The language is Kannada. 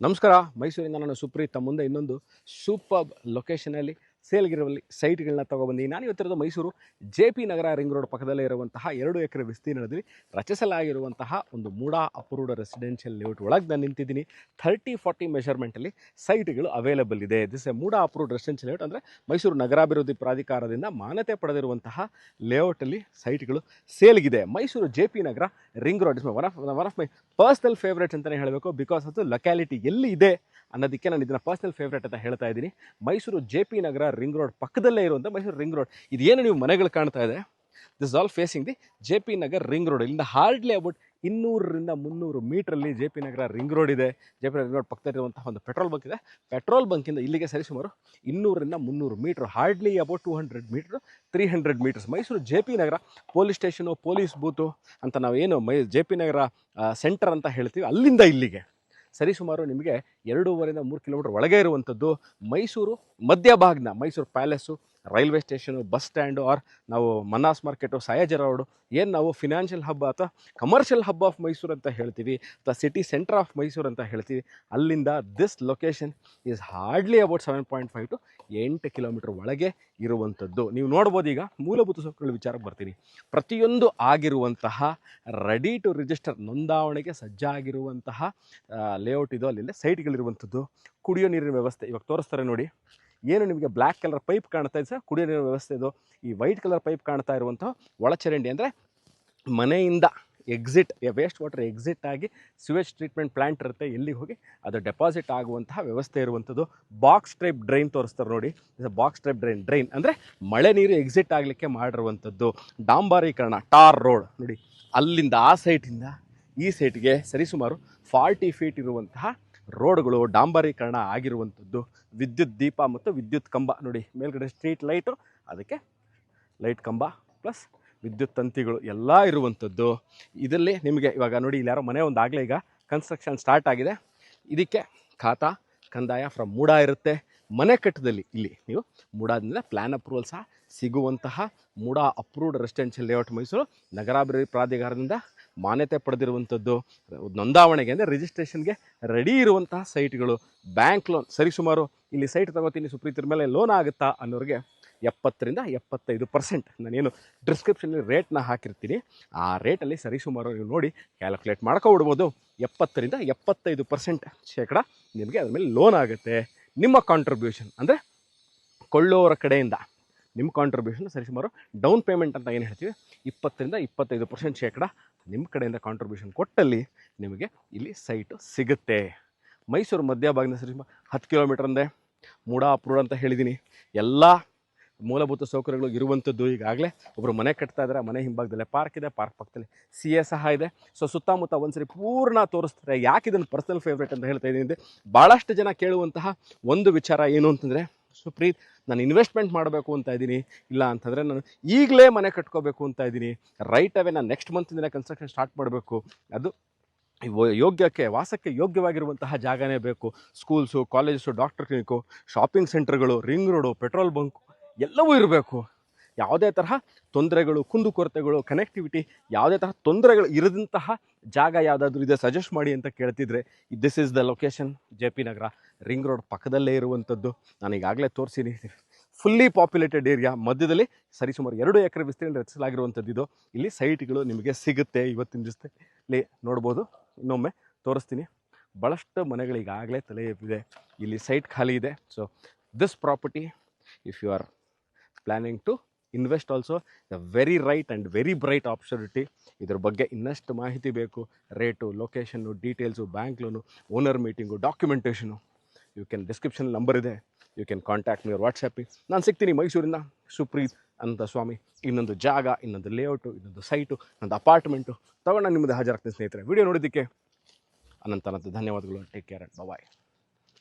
ನಮಸ್ಕಾರ. ಮೈಸೂರಿಂದ ನಾನು ಸುಪ್ರೀತ್ ತಮ್ಮ ಮುಂದೆ ಇನ್ನೊಂದು ಸೂಪರ್ ಲೊಕೇಶನಲ್ಲಿ ಸೇಲ್ಗಿರುವಲ್ಲಿ ಸೈಟ್ಗಳನ್ನ ತೊಗೊಬಂದು ನಾನು ಇವತ್ತಿರೋದು Mysuru JP Nagar ring road ಪಕ್ಕದಲ್ಲೇ ಇರುವಂತಹ 2 ಎಕರೆ ವಿಸ್ತೀರ್ಣದಲ್ಲಿ ರಚಿಸಲಾಗಿರುವಂತಹ ಒಂದು ಮೂಡಾ ಅಪ್ರೂವ್ಡ್ ರೆಸಿಡೆನ್ಷಿಯಲ್ ಲೇಔಟ್ ಒಳಗೆ ನಾನು ನಿಂತಿದ್ದೀನಿ. 30-40 ಮೆಷರ್ಮೆಂಟಲ್ಲಿ ಸೈಟ್ಗಳು ಅವೈಲೇಬಲ್ ಇದೆ. This a MUDA approved residential layout ಅಂದರೆ ಮೈಸೂರು ನಗರಾಭಿವೃದ್ಧಿ ಪ್ರಾಧಿಕಾರದಿಂದ ಮಾನ್ಯತೆ ಪಡೆದಿರುವಂತಹ ಲೇಔಟಲ್ಲಿ ಸೈಟ್ಗಳು ಸೇಲ್ಗಿದೆ. Mysuru JP Nagar ring road is one of my personal favourite ಅಂತಲೇ ಹೇಳಬೇಕು. ಬಿಕಾಸ್ ಅದು ಲೊಕ್ಯಾಲಿಟಿ ಎಲ್ಲಿ ಇದೆ ಅನ್ನೋದಕ್ಕೆ ನಾನು ಇದನ್ನು ಪರ್ಸ್ನಲ್ ಫೇವ್ರೇಟ್ ಅಂತ ಹೇಳ್ತಾ ಇದ್ದೀನಿ. Mysuru JP Nagar ring road ಪಕ್ಕದಲ್ಲೇ ಇರುವಂಥ ಮೈಸೂರು ರಿಂಗ್ ರೋಡ್. ಇದೇನು ನೀವು ಮನೆಗಳು ಕಾಣ್ತಾ ಇದೆ, this all facing the JP Nagar ring road. ಇಲ್ಲಿಂದ ಹಾರ್ಡ್ಲಿ ಅಬೌಟ್ 200ರಿಂದ 300 ಮೀಟ್ರಲ್ಲಿ JP ನಗರ ರಿಂಗ್ ರೋಡ್ ಇದೆ. JP ನಗರ ರಿಂಗ್ ರೋಡ್ ಪಕ್ಕದಲ್ಲಿರುವಂತಹ ಒಂದು ಪೆಟ್ರೋಲ್ ಬಂಕ್ ಇದೆ. ಪೆಟ್ರೋಲ್ ಬಂಕಿಂದ ಇಲ್ಲಿಗೆ ಸರಿಸುಮಾರು 200ರಿಂದ 300 metre, hardly about 200 metre, 300 metres. Mysuru JP Nagar police station, police booth ಅಂತ ನಾವೇನು JP ನಗರ ಸೆಂಟರ್ ಅಂತ ಹೇಳ್ತೀವಿ, ಅಲ್ಲಿಂದ ಇಲ್ಲಿಗೆ ಸರಿಸುಮಾರು ನಿಮಗೆ 2.5ರಿಂದ 3 ಕಿಲೋಮೀಟರ್ ಒಳಗೆ ಇರುವಂಥದ್ದು. ಮೈಸೂರು ಮಧ್ಯಭಾಗನ Mysuru palace, railway station, bus stand, or ನಾವು ಮನ್ನಾಸ್ ಮಾರ್ಕೆಟು, ಸಯಾಜಿ ರೋಡು, ಏನು ನಾವು ಫಿನಾನ್ಷಿಯಲ್ ಹಬ್ ಅಥವಾ ಕಮರ್ಷಿಯಲ್ ಹಬ್ ಆಫ್ ಮೈಸೂರು ಅಂತ ಹೇಳ್ತೀವಿ, ಅಥವಾ ಸಿಟಿ ಸೆಂಟರ್ ಆಫ್ ಮೈಸೂರು ಅಂತ ಹೇಳ್ತೀವಿ, ಅಲ್ಲಿಂದ this location is hardly about 7.5 to 8 kilometre ಒಳಗೆ ಇರುವಂಥದ್ದು. ನೀವು ನೋಡ್ಬೋದು. ಈಗ ಮೂಲಭೂತ ಸೌಕರ್ಯಗಳ ವಿಚಾರಕ್ಕೆ ಬರ್ತೀನಿ. ಪ್ರತಿಯೊಂದು ಆಗಿರುವಂತಹ ರೆಡಿ ಟು ರಿಜಿಸ್ಟರ್, ನೋಂದಾವಣೆಗೆ ಸಜ್ಜಾಗಿರುವಂತಹ ಲೇಔಟ್ ಇದು. ಅಲ್ಲಿಂದ ಸೈಟ್ಗಳಿರುವಂಥದ್ದು. ಕುಡಿಯೋ ನೀರಿನ ವ್ಯವಸ್ಥೆ ಇವಾಗ ತೋರಿಸ್ತಾರೆ ನೋಡಿ. ಏನು ನಿಮಗೆ ಬ್ಲ್ಯಾಕ್ ಕಲರ್ ಪೈಪ್ ಕಾಣ್ತಾ ಇದೆ ಸರ್, ಕುಡಿಯೋ ನೀರಿನ ವ್ಯವಸ್ಥೆ ಇದು. ಈ ವೈಟ್ ಕಲರ್ ಪೈಪ್ ಕಾಣ್ತಾ ಇರುವಂತಹ ಒಳಚರಂಡಿ ಅಂದರೆ ಮನೆಯಿಂದ ಎಕ್ಸಿಟ್, ವೇಸ್ಟ್ ವಾಟರ್ ಎಕ್ಸಿಟ್ ಆಗಿ ಸಿವೇಜ್ ಟ್ರೀಟ್ಮೆಂಟ್ ಪ್ಲ್ಯಾಂಟ್ ಇರುತ್ತೆ, ಎಲ್ಲಿಗೆ ಹೋಗಿ ಅದು ಡೆಪಾಸಿಟ್ ಆಗುವಂತಹ ವ್ಯವಸ್ಥೆ ಇರುವಂಥದ್ದು. ಬಾಕ್ಸ್ ಟೈಪ್ ಡ್ರೈನ್ ತೋರಿಸ್ತಾರೆ ನೋಡಿ. ಬಾಕ್ಸ್ ಟೈಪ್ ಡ್ರೈನ್ ಅಂದರೆ ಮಳೆ ನೀರು ಎಕ್ಸಿಟ್ ಆಗಲಿಕ್ಕೆ ಮಾಡಿರುವಂಥದ್ದು. ಡಾಂಬಾರೀಕರಣ, ಟಾರ್ ರೋಡ್ ನೋಡಿ. ಅಲ್ಲಿಂದ ಆ ಸೈಟಿಂದ ಈ ಸೈಟ್ಗೆ ಸರಿಸುಮಾರು 40 ಫೀಟ್ ಇರುವಂತಹ ರೋಡ್ಗಳು ಡಾಂಬರೀಕರಣ ಆಗಿರುವಂಥದ್ದು. ವಿದ್ಯುತ್ ದೀಪ ಮತ್ತು ವಿದ್ಯುತ್ ಕಂಬ ನೋಡಿ, ಮೇಲ್ಗಡೆ ಸ್ಟ್ರೀಟ್ ಲೈಟು, ಅದಕ್ಕೆ ಲೈಟ್ ಕಂಬ ಪ್ಲಸ್ ವಿದ್ಯುತ್ ತಂತಿಗಳು ಎಲ್ಲ ಇರುವಂಥದ್ದು. ಇದರಲ್ಲಿ ನಿಮಗೆ ಇವಾಗ ನೋಡಿ, ಇಲ್ಲಿ ಯಾರೋ ಮನೆ ಒಂದಾಗಲೇ ಈಗ ಕನ್ಸ್ಟ್ರಕ್ಷನ್ ಸ್ಟಾರ್ಟ್ ಆಗಿದೆ. ಇದಕ್ಕೆ ಖಾತಾ ಕಂದಾಯ ಫ್ರಮ್ ಮೂಡಾ ಇರುತ್ತೆ. ಮನೆ ಕಟ್ಟದಲ್ಲಿ ಇಲ್ಲಿ ನೀವು ಮೂಡಾದಿಂದ ಪ್ಲ್ಯಾನ್ ಅಪ್ರೂವಲ್ ಸಹ ಸಿಗುವಂತಹ MUDA approved residential layout Mysuru ನಗರಾಭಿವೃದ್ಧಿ ಪ್ರಾಧಿಕಾರದಿಂದ ಮಾನ್ಯತೆ ಪಡೆದಿರುವಂಥದ್ದು. ನೋಂದಾವಣೆಗೆ ಅಂದರೆ ರಿಜಿಸ್ಟ್ರೇಷನ್ಗೆ ರೆಡಿ ಇರುವಂತಹ ಸೈಟ್ಗಳು. ಬ್ಯಾಂಕ್ ಲೋನ್ ಸರಿಸುಮಾರು ಇಲ್ಲಿ ಸೈಟ್ ತಗೋತೀನಿ ಸುಪ್ರೀತರ ಮೇಲೆ ಲೋನ್ ಆಗುತ್ತಾ ಅನ್ನೋರಿಗೆ 70ರಿಂದ 75%. ನಾನೇನು ಡಿಸ್ಕ್ರಿಪ್ಷನಲ್ಲಿ ರೇಟ್ನ ಹಾಕಿರ್ತೀನಿ, ಆ ರೇಟಲ್ಲಿ ಸರಿಸುಮಾರು ನೀವು ನೋಡಿ ಕ್ಯಾಲ್ಕುಲೇಟ್ ಮಾಡ್ಕೊಬಿಡ್ಬೋದು. 70ರಿಂದ 75% ನಿಮಗೆ ಅದ್ರ ಮೇಲೆ ಲೋನ್ ಆಗುತ್ತೆ. ನಿಮ್ಮ ಕಾಂಟ್ರಿಬ್ಯೂಷನ್ ಅಂದರೆ ಕೊಳ್ಳೋರ ಕಡೆಯಿಂದ ನಿಮ್ಮ ಕಾಂಟ್ರಿಬ್ಯೂಷನ್ ಸರಿಸುಮಾರು ಡೌನ್ ಪೇಮೆಂಟ್ ಅಂತ ಏನು ಹೇಳ್ತೀವಿ, 20ರಿಂದ 25% ನಿಮ್ಮ ಕಡೆಯಿಂದ ಕಾಂಟ್ರಿಬ್ಯೂಷನ್ ಕೊಟ್ಟಲ್ಲಿ ನಿಮಗೆ ಇಲ್ಲಿ ಸೈಟು ಸಿಗುತ್ತೆ. ಮೈಸೂರು ಮಧ್ಯಭಾಗದಿಂದ ಸರಿಸುಮಾರು 10 ಕಿಲೋಮೀಟರ್ ಅಂದರೆ ಮೂಡಾ ಅಪ್ರೂವ್ಡ್ ಅಂತ ಹೇಳಿದ್ದೀನಿ. ಎಲ್ಲ ಮೂಲಭೂತ ಸೌಕರ್ಯಗಳು ಇರುವಂಥದ್ದು. ಈಗಾಗಲೇ ಒಬ್ಬರು ಮನೆ ಕಟ್ತಾ ಇದ್ದಾರೆ, ಮನೆ ಹಿಂಭಾಗದಲ್ಲೇ ಪಾರ್ಕ್ ಇದೆ, ಪಾರ್ಕ್ ಪಕ್ಕದಲ್ಲಿ CA ಸಹ ಇದೆ. ಸೊ ಸುತ್ತಮುತ್ತ ಒಂದ್ಸರಿ ಪೂರ್ಣ ತೋರಿಸ್ತಾರೆ. ಯಾಕೆ ಇದನ್ನು ಪರ್ಸನಲ್ ಫೇವ್ರೇಟ್ ಅಂತ ಹೇಳ್ತಾ ಇದ್ದೀನಿ ಅಂದರೆ, ಭಾಳಷ್ಟು ಜನ ಕೇಳುವಂತಹ ಒಂದು ವಿಚಾರ ಏನು ಅಂತಂದರೆ, ಸುಪ್ರೀತ್ ನಾನು ಇನ್ವೆಸ್ಟ್ಮೆಂಟ್ ಮಾಡಬೇಕು ಅಂತ ಇದ್ದೀನಿ, ಇಲ್ಲ ಅಂತಂದರೆ ನಾನು ಈಗಲೇ ಮನೆ ಕಟ್ಕೋಬೇಕು ಅಂತ ಇದ್ದೀನಿ, ರೈಟ್ ಅವೇ ನಾನು ನೆಕ್ಸ್ಟ್ ಮಂತಿಂದಲೇ ಕನ್ಸ್ಟ್ರಕ್ಷನ್ ಸ್ಟಾರ್ಟ್ ಮಾಡಬೇಕು, ಅದು ಯೋಗ್ಯಕ್ಕೆ ವಾಸಕ್ಕೆ ಯೋಗ್ಯವಾಗಿರುವಂತಹ ಜಾಗನೇ ಬೇಕು. Schools, colleges, doctor clinic, shopping ಸೆಂಟರ್ಗಳು, ರಿಂಗ್ ರೋಡು, ಪೆಟ್ರೋಲ್ ಬಂಕು ಎಲ್ಲವೂ ಇರಬೇಕು. ಯಾವುದೇ ತರಹ ತೊಂದರೆಗಳು, ಕುಂದುಕೊರತೆಗಳು, ಕನೆಕ್ಟಿವಿಟಿ, ಯಾವುದೇ ತರಹ ತೊಂದರೆಗಳು ಇರದಂತಹ ಜಾಗ ಯಾವುದಾದ್ರೂ ಇದೆ ಸಜೆಸ್ಟ್ ಮಾಡಿ ಅಂತ ಕೇಳ್ತಿದ್ರೆ, this is the location. JP Nagar ring road ಪಕ್ಕದಲ್ಲೇ ಇರುವಂಥದ್ದು. ನಾನು ಈಗಾಗಲೇ ತೋರಿಸಿನಿ. ಫುಲ್ಲಿ ಪಾಪ್ಯುಲೇಟೆಡ್ ಏರಿಯಾ ಮಧ್ಯದಲ್ಲಿ ಸರಿಸುಮಾರು 2 ಎಕರೆ ವಿಸ್ತೀರ್ಣ ರಚಿಸಲಾಗಿರುವಂಥದ್ದು ಇದು. ಇಲ್ಲಿ ಸೈಟ್ಗಳು ನಿಮಗೆ ಸಿಗುತ್ತೆ. ಇವತ್ತಿನ ದಿವಸದಲ್ಲಿ ನೋಡ್ಬೋದು. ಇನ್ನೊಮ್ಮೆ ತೋರಿಸ್ತೀನಿ. ಭಾಳಷ್ಟು ಮನೆಗಳಿಗಾಗಲೇ ತಲೆ ಎಬ್ಬಿದೆ. ಇಲ್ಲಿ ಸೈಟ್ ಖಾಲಿ ಇದೆ. So this property, if you are planning to invest also, the very right and very bright opportunity. ಇದ್ರ ಬಗ್ಗೆ ಇನ್ನಷ್ಟು ಮಾಹಿತಿ ಬೇಕು, rate, location, details, bank loan, owner meeting, documentation, you can description number ಇದೆ, you can contact me or WhatsApping. ನಾನು ಸಿಗ್ತೀನಿ ಮೈಸೂರಿನ ಸುಪ್ರೀತ್ ಅಂತ ಸ್ವಾಮಿ. ಇನ್ನೊಂದು ಜಾಗ, ಇನ್ನೊಂದು ಲೇಔಟು, ಇನ್ನೊಂದು ಸೈಟು, ಇನ್ನೊಂದು ಅಪಾರ್ಟ್ಮೆಂಟು ತಗೊಂಡು ನಾನು ನಿಮ್ಮದು ಹಾಜರಾಗ್ತೀನಿ ಸ್ನೇಹಿತರೆ. ವಿಡಿಯೋ ನೋಡಿದ್ದಕ್ಕೆ ಅನಂತ ಧನ್ಯವಾದಗಳು. Take care and bye.